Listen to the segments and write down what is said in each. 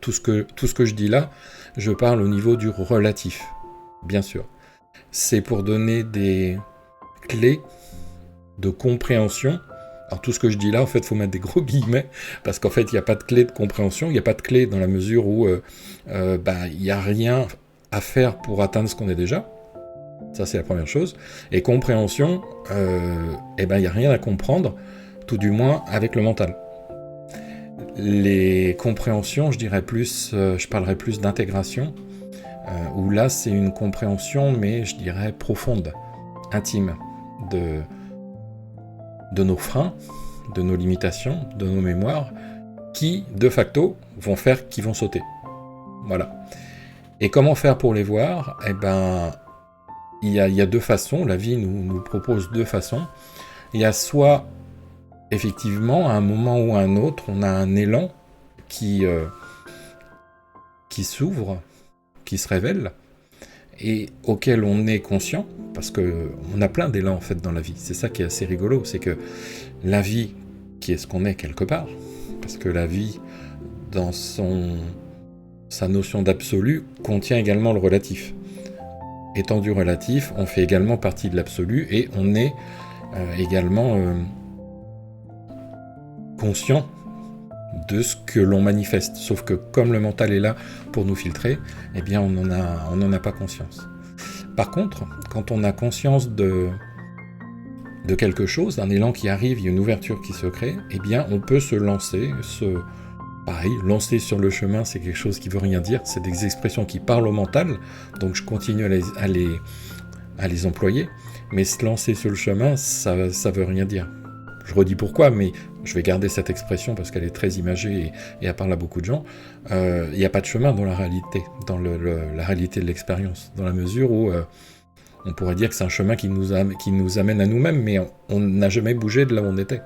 Tout ce que je dis là, je parle au niveau du relatif, bien sûr. C'est pour donner des clés de compréhension. Alors tout ce que je dis là, en fait, il faut mettre des gros guillemets, parce qu'en fait, il n'y a pas de clé de compréhension, il n'y a pas de clé dans la mesure où il n'y a rien à faire pour atteindre ce qu'on est déjà. Ça, c'est la première chose. Et compréhension, il n'y a rien à comprendre, tout du moins avec le mental. Les compréhensions, je parlerais plus d'intégration, où là, c'est une compréhension, mais je dirais profonde, intime, de nos freins, de nos limitations, de nos mémoires, qui, de facto, qu'ils vont sauter. Voilà. Et comment faire pour les voir ? Il y a deux façons, la vie nous propose deux façons. Il y a soit, effectivement, à un moment ou à un autre, on a un élan qui s'ouvre, qui se révèle, et auquel on est conscient, parce qu'on a plein d'élans en fait dans la vie. C'est ça qui est assez rigolo, c'est que la vie, qui est ce qu'on est quelque part, parce que la vie, dans sa notion d'absolu, contient également le relatif. Étant du relatif, on fait également partie de l'absolu, et on est également conscient de ce que l'on manifeste. Sauf que comme le mental est là pour nous filtrer, eh bien on n'en a pas conscience. Par contre, quand on a conscience de quelque chose, d'un élan qui arrive, il y a une ouverture qui se crée, eh bien on peut se lancer, pareil, lancer sur le chemin, c'est quelque chose qui veut rien dire, c'est des expressions qui parlent au mental, donc je continue à les employer, mais se lancer sur le chemin, ça veut rien dire. Je redis pourquoi, mais je vais garder cette expression parce qu'elle est très imagée et elle parle à beaucoup de gens. Il n'y a pas de chemin dans la réalité, dans la réalité de l'expérience, dans la mesure où on pourrait dire que c'est un chemin qui nous amène à nous-mêmes, mais on n'a jamais bougé de là où on était.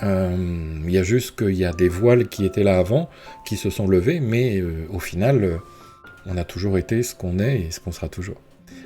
Il y a juste qu'il y a des voiles qui étaient là avant, qui se sont levés, mais au final, on a toujours été ce qu'on est et ce qu'on sera toujours.